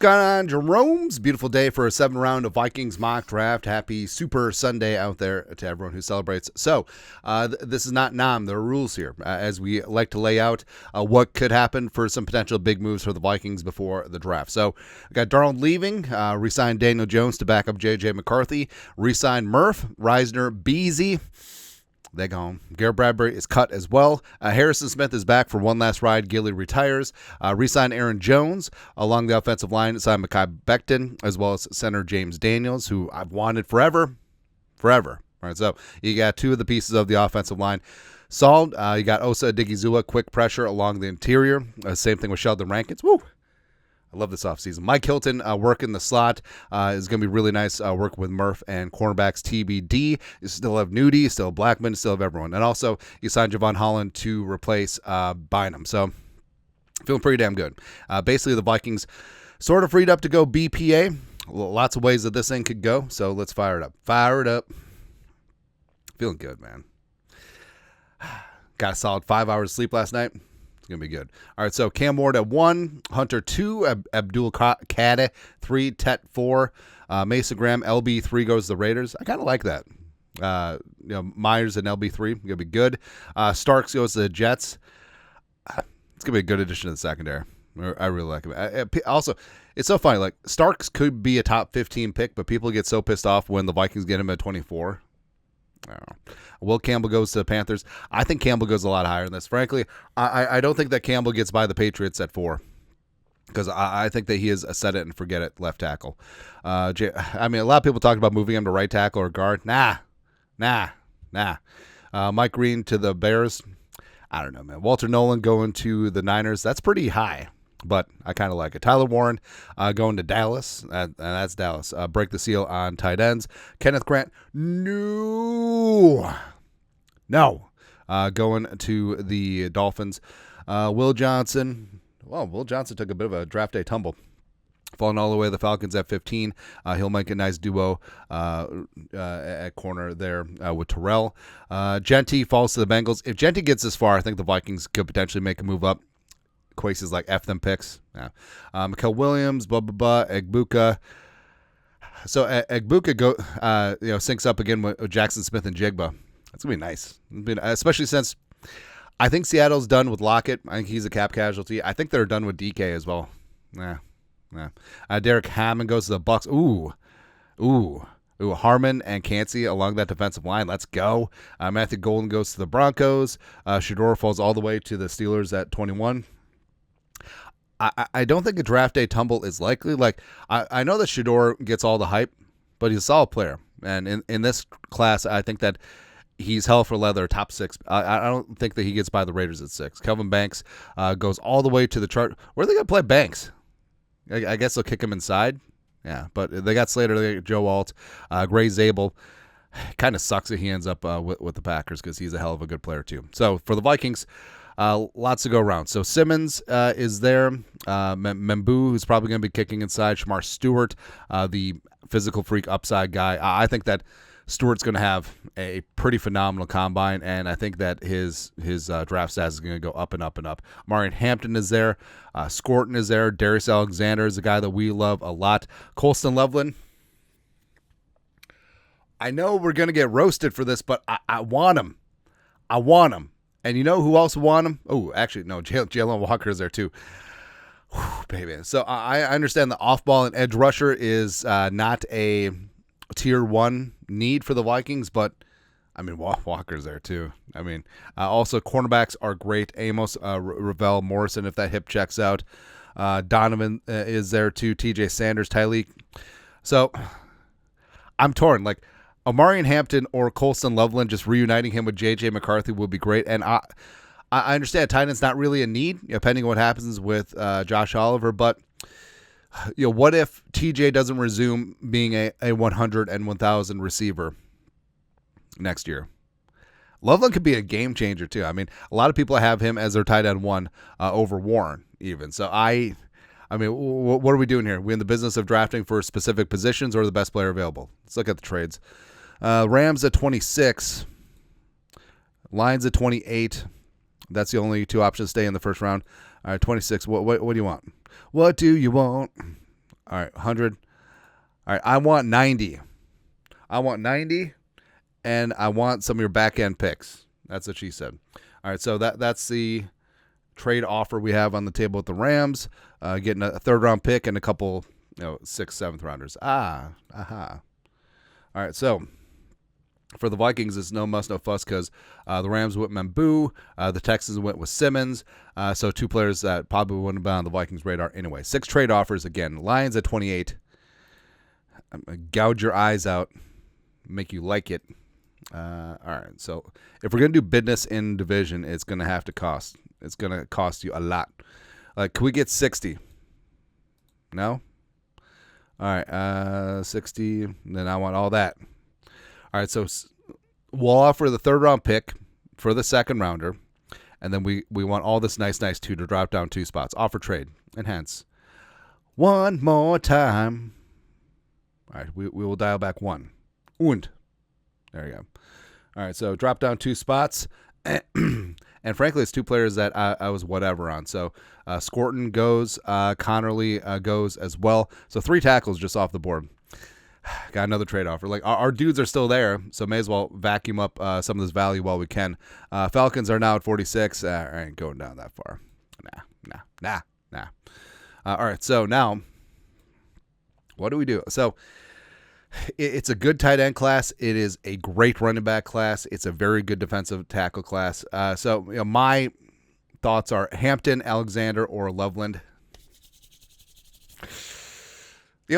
going on, Jerome's? Beautiful day for a 7th round of Vikings mock draft. Happy Super Sunday out there to everyone who celebrates. So, this is not NAM. There are rules here, as we like to lay out what could happen for some potential big moves for the Vikings before the draft. So, we got Darnold leaving, re-signed Daniel Jones to back up JJ McCarthy, re-signed Murph, Reisner, Beasy. They gone. Garrett Bradbury is cut as well. Harrison Smith is back for one last ride. Gilly retires. Re-sign Aaron Jones. Along the offensive line, sign Mekhi Becton, as well as center James Daniels, who I've wanted forever. All right, so you got two of the pieces of the offensive line solved. You got Osa Odigizua, quick pressure along the interior. Same thing with Sheldon Rankins. Woo! I love this offseason. Mike Hilton working the slot is going to be really nice working with Murph and cornerbacks TBD. You still have Nudie, you still have Blackman, you still have everyone. And also, you signed Javon Holland to replace Bynum. So, feeling pretty damn good. Basically, the Vikings sort of freed up to go BPA. Lots of ways that this thing could go. So, let's fire it up. Fire it up. Feeling good, man. Got a solid 5 hours of sleep last night. It's going to be good. All right, so Cam Ward at 1, Hunter 2, Abdul Kader 3, Tet 4, Mason Graham, LB 3 goes to the Raiders. I kind of like that. Myers and LB 3 going to be good. Starks goes to the Jets. It's going to be a good addition to the secondary. I really like him. Also, it's so funny. Like, Starks could be a top 15 pick, but people get so pissed off when the Vikings get him at 24. I don't know. Will Campbell goes to the Panthers. I think Campbell goes a lot higher than this. Frankly, I don't think that Campbell gets by the Patriots at 4 because I think that he is a set it and forget it left tackle. A lot of people talk about moving him to right tackle or guard. Nah. Mike Green to the Bears. I don't know, man. Walter Nolan going to the Niners. That's pretty high, but I kind of like it. Tyler Warren going to Dallas. That's Dallas. Break the seal on tight ends. Kenneth Grant. No. Going to the Dolphins. Will Johnson. Well, Will Johnson took a bit of a draft day tumble. Falling all the way to the Falcons at 15. He'll make a nice duo at corner there with Terrell. Genti falls to the Bengals. If Genti gets this far, I think the Vikings could potentially make a move up. Kwesi's like F them picks. Yeah. Mikael Williams, Egbuka. So Egbuka syncs up again with Jackson Smith and Jigba. That's going to be nice. Especially since I think Seattle's done with Lockett. I think he's a cap casualty. I think they're done with DK as well. Yeah. Derek Hammond goes to the Bucks. Ooh. Harmon and Cansey along that defensive line. Let's go. Matthew Golden goes to the Broncos. Shedeur falls all the way to the Steelers at 21. I don't think a draft day tumble is likely. Like, I know that Shedeur gets all the hype, but he's a solid player. And in this class, I think that he's hell for leather, top 6. I don't think that he gets by the Raiders at 6. Kelvin Banks goes all the way to the chart. Where are they going to play Banks? I guess they'll kick him inside. Yeah, but they got Slater, they got Joe Alt, Gray Zabel. Kind of sucks that he ends up with the Packers because he's a hell of a good player too. So for the Vikings, lots to go around. So Simmons is there. Membu, who's probably going to be kicking inside. Shamar Stewart, the physical freak upside guy. I think that Stewart's going to have a pretty phenomenal combine, and I think that his draft stats is going to go up and up and up. Marion Hampton is there. Scorton is there. Darius Alexander is a guy that we love a lot. Colston Loveland. I know we're going to get roasted for this, but I want him. And you know who else want him? Oh, actually, no, Jalen Walker is there too. Whew, baby. So I understand the off-ball and edge rusher is not a tier 1 need for the Vikings, but I mean, Walker's there too. I mean, also cornerbacks are great. Amos, Ravel, Morrison, if that hip checks out. Donovan is there too. TJ Sanders, Tyleek. So I'm torn. Like, Omarion Hampton or Colston Loveland, just reuniting him with JJ McCarthy would be great. And I understand tight end's not really a need, depending on what happens with Josh Oliver, but what if TJ doesn't resume being a 100 and 1,000 receiver next year? Loveland could be a game changer too. I mean, a lot of people have him as their tight end 1 over Warren even. So I mean, what are we doing here? Are we in the business of drafting for specific positions or the best player available? Let's look at the trades. Rams at 26. Lions at 28. That's the only 2 options. Stay in the first round. All right, 26. What do you want? What do you want? All right, 100. All right, I want 90. I want 90, and I want some of your back-end picks. That's what she said. All right, so that's the trade offer we have on the table with the Rams, getting a third-round pick and a couple, 6th, 7th rounders. All right, so for the Vikings, it's no muss, no fuss because the Rams went Mambu, the Texans went with Simmons, so two players that probably wouldn't have been on the Vikings' radar anyway. 6 trade offers again. Lions at 28. I'm gonna gouge your eyes out, make you like it. All right, so if we're gonna do business in division, it's gonna have to cost. It's gonna cost you a lot. Can we get 60? No. All right, 60. Then I want all that. All right, so we'll offer the third-round pick for the second rounder, and then we want all this nice too to drop down 2 spots. Offer trade. Enhance. One more time. All right, we will dial back 1. Und. There you go. All right, so drop down 2 spots. And frankly, it's 2 players that I was whatever on. So Scorton goes. Connerly goes as well. So 3 tackles just off the board. Got another trade offer. Our dudes are still there, so may as well vacuum up some of this value while we can. Falcons are now at 46. I ain't going down that far. Nah. All right, so now what do we do? So it's a good tight end class. It is a great running back class. It's a very good defensive tackle class. So my thoughts are Hampton, Alexander, or Loveland.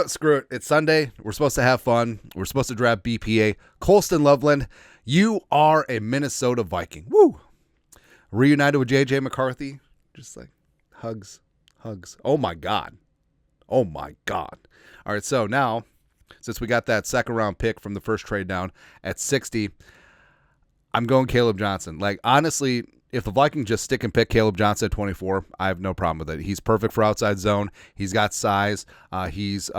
Screw it. It's Sunday. We're supposed to have fun. We're supposed to draft BPA. Colston Loveland, you are a Minnesota Viking. Woo! Reunited with JJ McCarthy. Just hugs. Oh, my God. All right, so now, since we got that second-round pick from the first trade down at 60, I'm going Caleb Johnson. Honestly, if the Vikings just stick and pick Caleb Johnson at 24, I have no problem with it. He's perfect for outside zone. He's got size. He's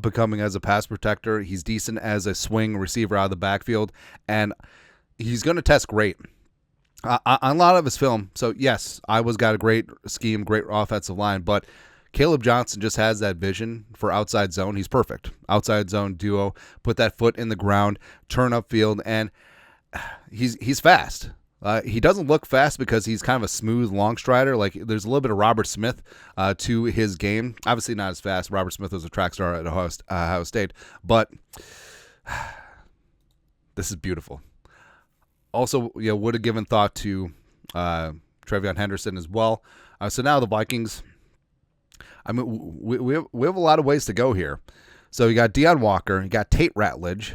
becoming as a pass protector. He's decent as a swing receiver out of the backfield, and he's going to test great on a lot of his film. So, yes, Iowa's got a great scheme, great offensive line, but Caleb Johnson just has that vision for outside zone. He's perfect. Outside zone duo, put that foot in the ground, turn upfield, and he's fast. He doesn't look fast because he's kind of a smooth long strider. There's a little bit of Robert Smith to his game. Obviously not as fast. Robert Smith was a track star at Ohio State. But this is beautiful. Also, would have given thought to Trevion Henderson as well. So now the Vikings, we have a lot of ways to go here. So you got Deion Walker. You got Tate Ratledge.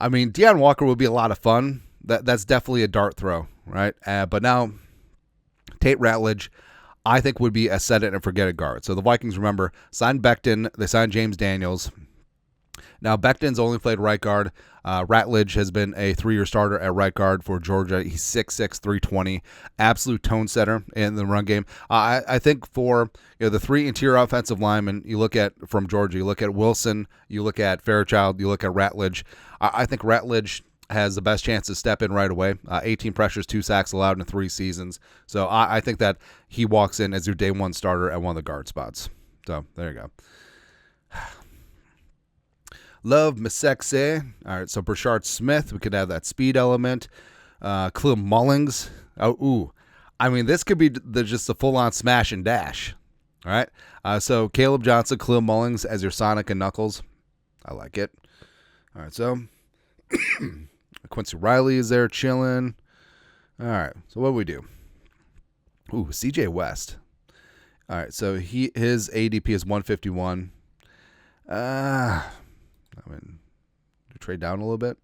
Deion Walker would be a lot of fun. That's definitely a dart throw, right? But now, Tate Ratledge, I think, would be a set it and forget it guard. So the Vikings, remember, signed Becton. They signed James Daniels. Now, Becton's only played right guard. Ratledge has been a 3-year starter at right guard for Georgia. He's 6'6", 320, absolute tone setter in the run game. I think for the 3 interior offensive linemen, you look at from Georgia, you look at Wilson, you look at Fairchild, you look at Ratledge. I think Ratledge has the best chance to step in right away. 18 pressures, 2 sacks allowed in 3 seasons. So I think that he walks in as your day 1 starter at one of the guard spots. So there you go. Love Misexe. All right, so Brashard Smith, we could have that speed element. Khalil Mullings. This could be just the full-on smash and dash. All right, so Caleb Johnson, Khalil Mullings as your Sonic and Knuckles. I like it. All right, so Quincy Riley is there chilling. All right, so what do we do? CJ West. All right, so his ADP is 151. Trade down a little bit.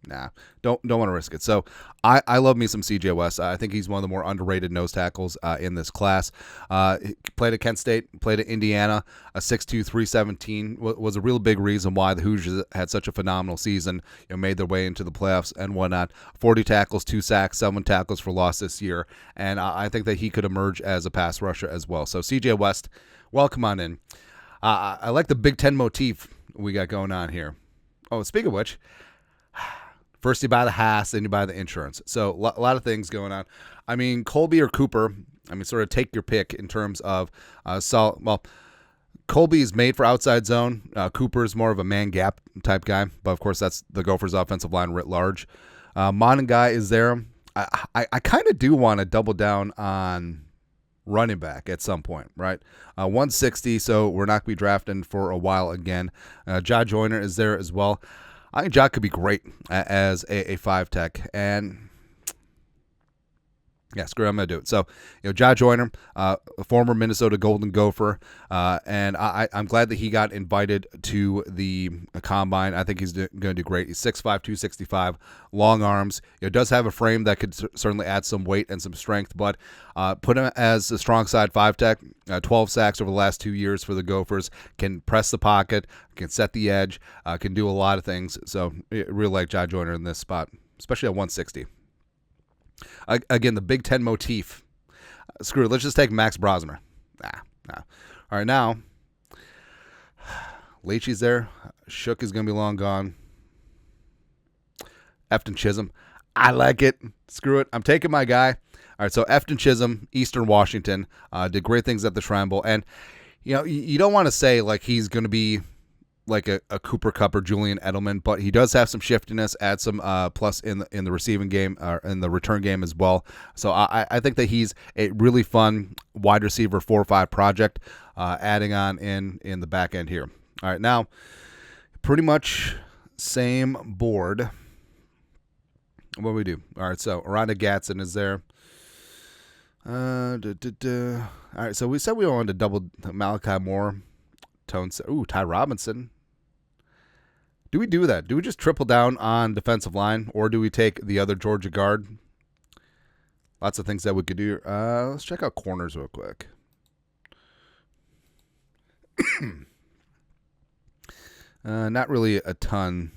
Nah, don't want to risk it. So I love me some CJ West. I think he's one of the more underrated nose tackles in this class. He played at Kent State, played at Indiana. A 6'2", 317 was a real big reason why the Hoosiers had such a phenomenal season. Made their way into the playoffs and whatnot. 40 tackles, 2 sacks, 7 tackles for loss this year, and I think that he could emerge as a pass rusher as well. So CJ West, welcome on in. I like the Big Ten motif we got going on here. Oh, speaking of which, first you buy the house, then you buy the insurance. So a lot of things going on. Colby or Cooper, sort of take your pick in terms of Colby's made for outside zone. Cooper's more of a man gap type guy, but of course that's the Gophers' offensive line writ large. Monangai is there. I kind of do want to double down on running back at some point, right? 160, so we're not going to be drafting for a while again. Ja Joyner is there as well. I think Ja could be great as a 5-tech, and yeah, screw it, I'm going to do it. So, Ja Joyner, a former Minnesota Golden Gopher, and I'm glad that he got invited to the Combine. I think he's going to do great. He's 6'5", 265, long arms. Does have a frame that could certainly add some weight and some strength, but put him as a strong side 5-tech, 12 sacks over the last 2 years for the Gophers, can press the pocket, can set the edge, can do a lot of things. So, I really like Ja Joyner in this spot, especially at 160. Again, the Big Ten motif. Screw it. Let's just take Max Brosmer. Nah. All right, now, Leachy's there. Shook is going to be long gone. Efton Chisholm. I like it. Screw it. I'm taking my guy. All right, so Efton Chisholm, Eastern Washington, did great things at the Shrine Bowl. And, you don't want to say, like, he's going to be like a Cooper Kupp or Julian Edelman, but he does have some shiftiness, add some plus in the receiving game or in the return game as well. So I think that he's a really fun wide receiver 4-5 project, adding on in the back end here. All right, now pretty much same board. What do we do? All right, so Rhonda Gatson is there. All right, so we said we wanted to double Malachi Moore. Ty Robinson. Do we do that? Do we just triple down on defensive line, or do we take the other Georgia guard? Lots of things that we could do. Let's check out corners real quick. Not really a ton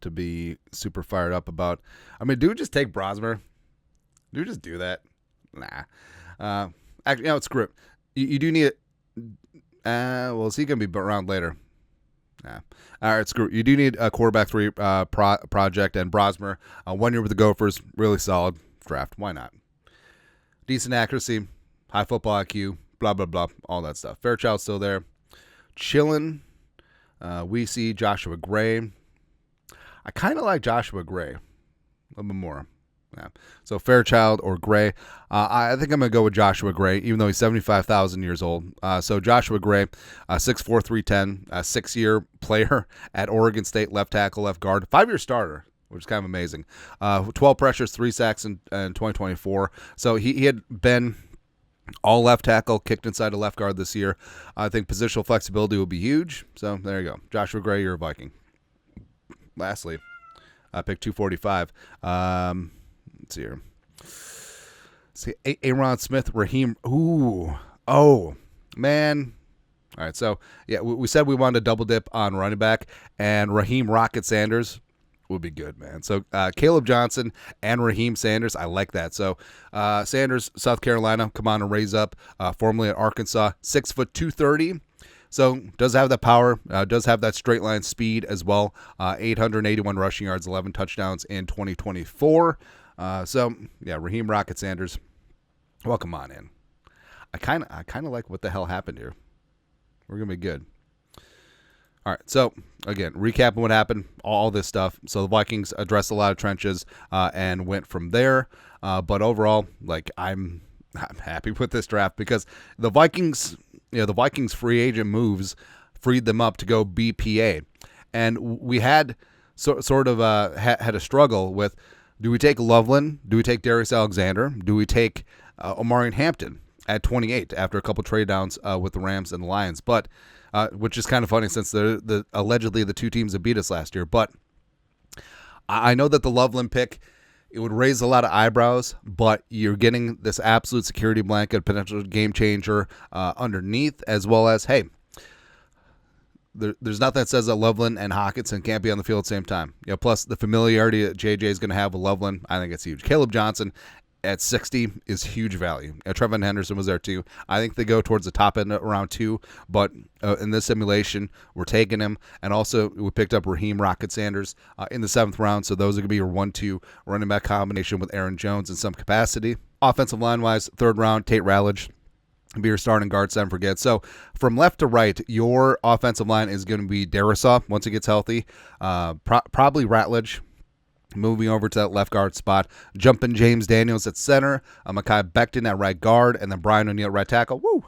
to be super fired up about. I mean, do we just take Brosmer? Do we just do that? Nah. Actually, screw it. You do need it. Well, is he going to be around later? Nah. All right, screw it. You do need a quarterback 3 project, and Brosmer, 1 year with the Gophers, really solid draft. Why not? Decent accuracy, high football IQ, blah, blah, blah, all that stuff. Fairchild's still there. Chillin'. We see Joshua Gray. I kind of like Joshua Gray a little bit more. Yeah. So Fairchild or Gray. I think I'm going to go with Joshua Gray, even though he's 75,000 years old. So Joshua Gray, 6'4", 310, 6-year player at Oregon State, left tackle, left guard, 5-year starter, which is kind of amazing. 12 pressures, 3 sacks in 2024. So he had been all left tackle, kicked inside a left guard this year. I think positional flexibility will be huge. So there you go. Joshua Gray, you're a Viking. Lastly, pick 245. Let's see here. See, Aaron Smith, Raheem. Oh, man. All right, so, yeah, we said we wanted to double dip on running back, and Raheem Rocket Sanders would be good, man. So, Caleb Johnson and Raheem Sanders, I like that. So, Sanders, South Carolina, come on and raise up, formerly at Arkansas, 6 foot 230. So, does have that power, does have that straight line speed as well. 881 rushing yards, 11 touchdowns in 2024. So, yeah, Raheem Rocket Sanders, welcome on in. I kind of like what the hell happened here. We're going to be good. All right, so, again, recapping what happened, all this stuff. So, the Vikings addressed a lot of trenches and went from there. But overall, like, I'm happy with this draft because the Vikings, the Vikings free agent moves freed them up to go BPA. And we had sort of had a struggle with, do we take Loveland? Do we take Darius Alexander? Do we take Omarion Hampton at 28 after a couple trade downs with the Rams and the Lions? But which is kind of funny since the allegedly the two teams that beat us last year. But I know that the Loveland pick, it would raise a lot of eyebrows, but you're getting this absolute security blanket, potential game changer underneath, as well as, hey, there's nothing that says that Loveland and Hockenson can't be on the field at the same time. Plus the familiarity that JJ is going to have with Loveland, I think it's huge. Caleb Johnson at 60 is huge value. Trevin Henderson was there too. I think they go towards the top end around 2, but in this simulation, we're taking him. And also, we picked up Raheem Rocket Sanders in the 7th round, so those are going to be your 1-2 running back combination with Aaron Jones in some capacity. Offensive line-wise, 3rd round, Tate Rallage. be your starting guard, seven forget. So from left to right, your offensive line is going to be Darisaw once he gets healthy. Probably Ratledge moving over to that left guard spot. Jumping James Daniels at center. Mekhi Becton at right guard. And then Brian O'Neill at right tackle. Woo!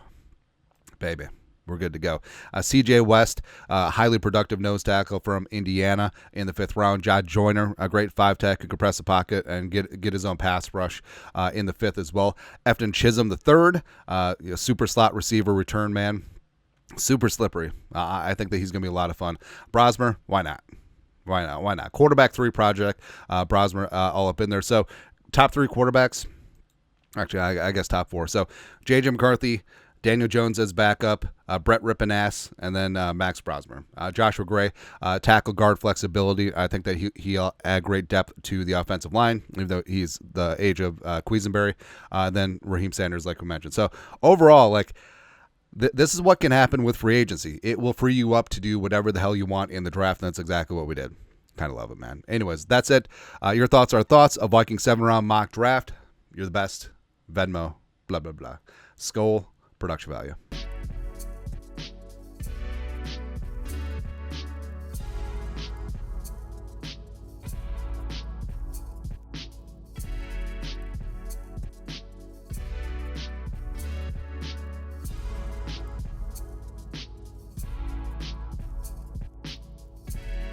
Baby. We're good to go. CJ West, highly productive nose tackle from Indiana in the 5th round. Jod Joyner, a great 5-tech, who can press the pocket and get his own pass rush in the 5th as well. Efton Chisholm the 3rd, super slot receiver, return man. Super slippery. I think that he's going to be a lot of fun. Brosmer, why not? Why not? Quarterback 3 project. Brosmer all up in there. So top 3 quarterbacks. Actually, I guess top 4. So JJ McCarthy, Daniel Jones as backup, Brett Rippenass, and then Max Brosmer. Joshua Gray, tackle guard flexibility. I think that he'll add great depth to the offensive line, even though he's the age of Quisenberry. Then Raheem Sanders, like we mentioned. So overall, like this is what can happen with free agency. It will free you up to do whatever the hell you want in the draft, and that's exactly what we did. Kind of love it, man. Anyways, that's it. Your thoughts are thoughts of Viking 7-round mock draft. You're the best. Venmo, blah, blah, blah. Skol. Production value.